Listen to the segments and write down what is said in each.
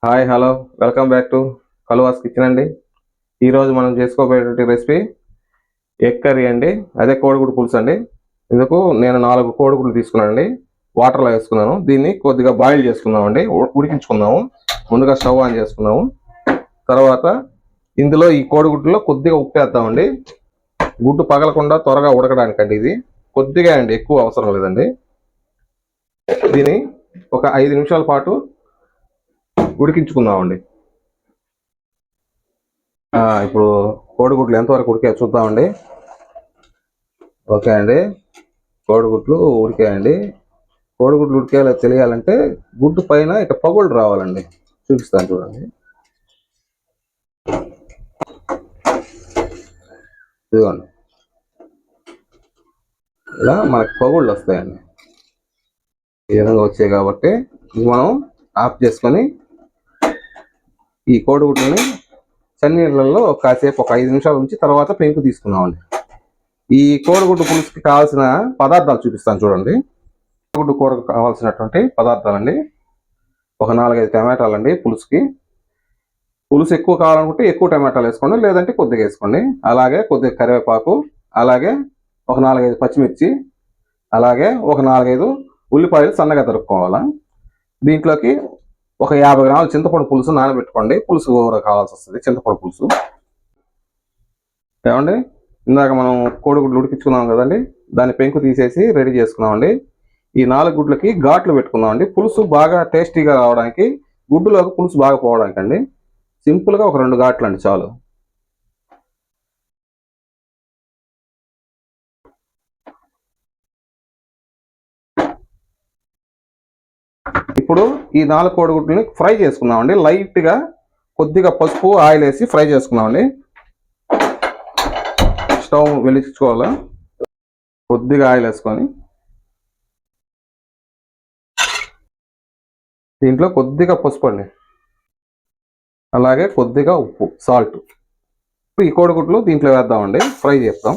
Hi hello welcome back to Kaluvas kitchen అండి. ఈరోజు మనం చేసుకోబోయే రెసిపీ ఎగ్ కర్రీ అండి. అదే కోడిగుడ్డు పులుసు అండి. ఇందుకు నేను 4 కోడిగుడ్లు తీసుకున్నానండి. వాటర్లో వేసుకున్నాను. దీన్ని కొద్దిగా బాయిల్ చేసుకుందామండి, ఉడికించుకుందాము. ముందుగా స్టవ్ ఆన్ చేసుకున్నాము. తర్వాత ఇందులో ఈ కోడిగుడ్డులో కొద్దిగా ఉప్పు వేద్దామండి. గుడ్డు పగలకుండా త్వరగా ఉడకడానికండి. ఇది కొద్దిగా అండి, ఎక్కువ అవసరం లేదండి. దీన్ని ఒక 5 నిమిషాల పాటు ఉడికించుకుందామండి. ఇప్పుడు కోడిగుడ్లు ఎంతవరకు ఉడికాయో చూద్దామండి. ఓకే అండి, కోడిగుడ్లు ఉడికాయండి. కోడిగుడ్లు ఉడికేలా తెలియాలంటే గుడ్డు పైన ఇక పగుళ్ళు రావాలండి. చూపిస్తాను చూడండి. ఇదిగోండి, ఇలా మనకి పగుళ్ళు వస్తాయండి. ఈ విధంగా వచ్చాయి కాబట్టి మనం ఆఫ్ చేసుకొని ఈ కోడిగుడ్లని చన్నీళ్ళల్లో కాసేపు ఒక 5 నిమిషాల నుంచి తర్వాత పెంకు తీసుకున్నామండి. ఈ కోడిగుడ్డు పులుసుకి కావాల్సిన పదార్థాలు చూపిస్తాను చూడండి. కోడిగుడ్డు కూరకు కావాల్సినటువంటి పదార్థాలండి: ఒక 4-5 టమాటాలు అండి. పులుసు ఎక్కువ కావాలనుకుంటే ఎక్కువ టమాటాలు వేసుకోండి, లేదంటే కొద్దిగా వేసుకోండి. అలాగే కొద్దిగా కరివేపాకు, అలాగే ఒక 4-5 పచ్చిమిర్చి, అలాగే ఒక 4-5 ఉల్లిపాయలు సన్నగా తరుక్కోవాలా. దీంట్లోకి ఒక 50 గ్రాముల చింతపండు పులుసు నానబెట్టుకోండి. పులుసు కూర కావాల్సి వస్తుంది, చింతపండు పులుసు. ఏమండి, ఇందాక మనం కోడిగుడ్లు ఉడికించుకున్నాం కదండి, దాన్ని పెంకు తీసేసి రెడీ చేసుకున్నామండి. ఈ 4 గుడ్లకి ఘాట్లు పెట్టుకున్నామండి. పులుసు బాగా టేస్టీగా రావడానికి, గుడ్డులోకి పులుసు బాగా పోవడానికి అండి. సింపుల్గా ఒక 2 ఘాట్లు అండి చాలు. ఇప్పుడు ఈ 4 కోడిగుడ్లని ఫ్రై చేసుకున్నామండి. లైట్గా కొద్దిగా పసుపు, ఆయిల్ వేసి ఫ్రై చేసుకున్నామండి. స్టవ్ వెలిగించుకోవాలా. కొద్దిగా ఆయిల్ వేసుకొని దీంట్లో కొద్దిగా పసుపు అండి, అలాగే కొద్దిగా ఉప్పు, సాల్ట్. ఈ కోడిగుడ్లు దీంట్లో వేద్దామండి, ఫ్రై చేస్తాం.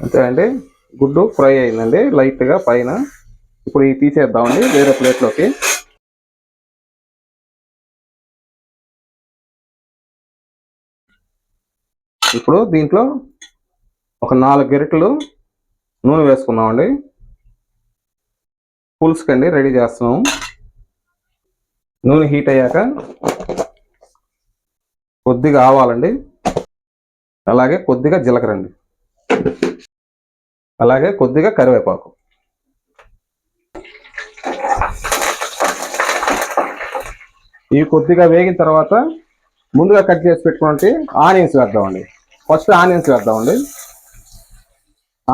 అంతే అండి, గుడ్డు ఫ్రై అయిందండి లైట్గా పైన. ఇప్పుడు ఇవి తీసేద్దామండి వేరే ప్లేట్లోకి. ఇప్పుడు దీంట్లో ఒక 4 గరిటెలు నూనె వేసుకుందామండి. పులుసుకండి రెడీ చేస్తున్నాము. నూనె హీట్ అయ్యాక కొద్దిగా ఆవాలండి, అలాగే కొద్దిగా జీలకర్ర అండి, అలాగే కొద్దిగా కరివేపాకు. ఇవి కొద్దిగా వేగిన తర్వాత ముందుగా కట్ చేసి పెట్టుకున్నట్టు ఆనియన్స్ వేద్దామండి. ఫస్ట్ ఆనియన్స్ వేద్దామండి.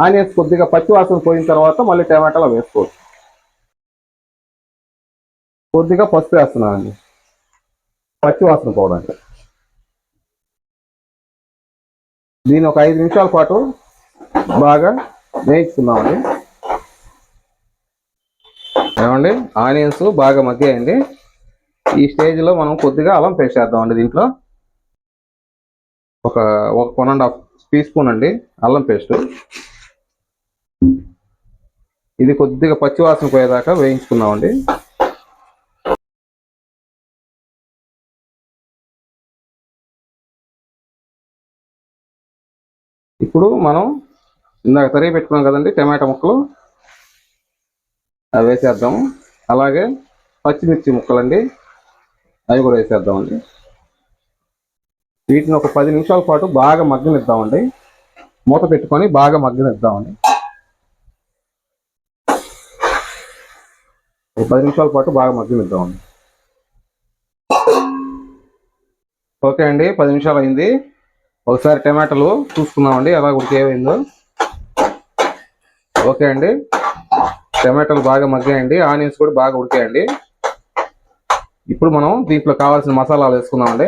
ఆనియన్స్ కొద్దిగా పచ్చి వాసన పోయిన తర్వాత మళ్ళీ టమాటాలు వేసుకోవచ్చు. కొద్దిగా పసుపు వేస్తున్నానండి, పచ్చి వాసన పోవడానికి. దీన్ని ఒక 5 నిమిషాల పాటు బాగా వేయించుకుందామండి. ఏమండి, ఆనియన్స్ బాగా మగ్గాయండి. ఈ స్టేజ్లో మనం కొద్దిగా అల్లం పేస్ట్ వేద్దామండి. దీంట్లో ఒక 1.5 టీ స్పూన్ అండి అల్లం పేస్ట్. ఇది కొద్దిగా పచ్చివాసన పోయేదాకా వేయించుకుందామండి. ఇప్పుడు మనం ఇందాక తరిగి పెట్టుకున్నాం కదండి టమాటా ముక్కలు, అవి వేసేద్దాము. అలాగే పచ్చిమిర్చి ముక్కలండి, అవి కూడా వేసేద్దామండి. వీటిని ఒక 10 నిమిషాల పాటు బాగా మగ్గనిద్దామండి. మూత పెట్టుకొని బాగా మగ్గనిద్దామండి. 10 నిమిషాల పాటు బాగా మగ్గనిద్దామండి. ఓకే అండి, 10 నిమిషాలు అయింది. ఒకసారి టమాటాలు చూసుకున్నామండి ఎలా ఉడికేమైందో. ఓకే అండి, టమాటాలు బాగా మగ్గాయండి, ఆనియన్స్ కూడా బాగా ఉడికాయండి. ఇప్పుడు మనం దీంట్లో కావాల్సిన మసాలాలు వేసుకుందామండి.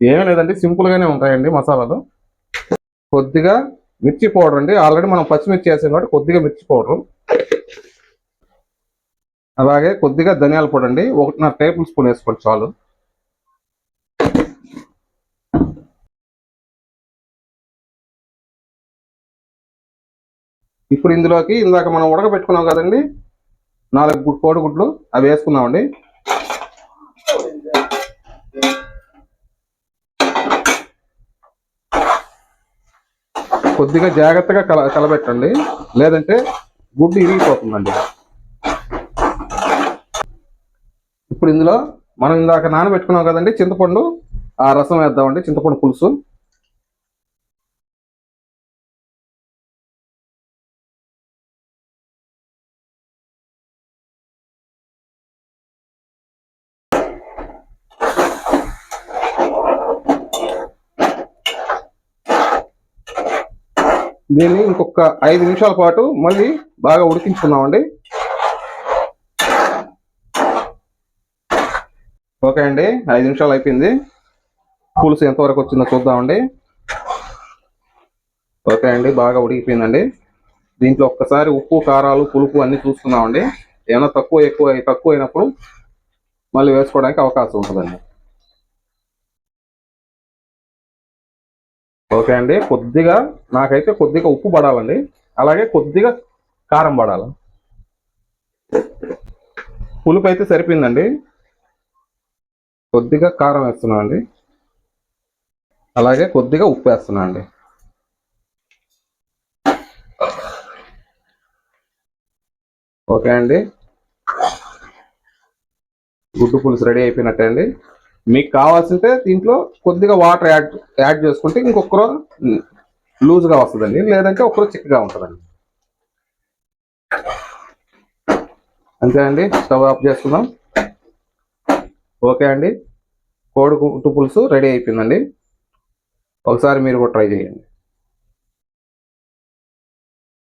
ఏమీ లేదండి, సింపుల్గానే ఉంటాయండి మసాలాలు. కొద్దిగా మిర్చి పౌడర్ అండి, ఆల్రెడీ మనం పచ్చిమిర్చి వేసాం కాబట్టి కొద్దిగా మిర్చి పౌడరు, అలాగే కొద్దిగా ధనియాల పొడి అండి, 1.5 టేబుల్ స్పూన్ వేసుకోండి చాలు. ఇప్పుడు ఇందులోకి ఇందాక మనం ఉడకబెట్టుకున్నాం కదండి 4 కోడిగుడ్లు, అవి వేసుకున్నామండి. కొద్దిగా జాగ్రత్తగా కలబెట్టండి, లేదంటే గుడ్డు ఇరిగిపోతుందండి. ఇప్పుడు ఇందులో మనం ఇందాక నానబెట్టుకున్నాం కదండి చింతపండు, ఆ రసం వేద్దామండి, చింతపండు పులుసు. దీన్ని ఇంకొక 5 నిమిషాల పాటు మళ్ళీ బాగా ఉడికించుకుందామండి. ఓకే అండి, 5 నిమిషాలు అయిపోయింది. పులుసు ఎంతవరకు వచ్చిందో చూద్దామండి. ఓకే అండి, బాగా ఉడికిపోయిందండి. దీంట్లో ఒక్కసారి ఉప్పు, కారాలు, పులుపు అన్నీ చూసుకుందామండి. ఏమైనా తక్కువ అయినప్పుడు మళ్ళీ వేసుకోవడానికి అవకాశం ఉంటుందండి. ఓకే అండి, నాకైతే కొద్దిగా ఉప్పు పడాలండి, అలాగే కొద్దిగా కారం పడాలి. పులుపు అయితే సరిపోయిందండి. కొద్దిగా కారం వేస్తున్నాం అండి, అలాగే కొద్దిగా ఉప్పు వేస్తున్నాం అండి. ఓకే అండి, గుడ్డు పులుసు రెడీ అయిపోయినట్టే అండి. మీకు కావాల్సింటే దీంట్లో కొద్దిగా వాటర్ యాడ్ చేసుకుంటే ఇంకొకరు లూజ్గా వస్తుందండి, లేదంటే ఒకరు చిక్కగా ఉంటుందండి. అంతే అండి, స్టవ్ ఆఫ్ చేసుకుందాం. ఓకే అండి, కోడి గుడ్డు పులుసు రెడీ అయిపోయిందండి. ఒకసారి మీరు కూడా ట్రై చేయండి.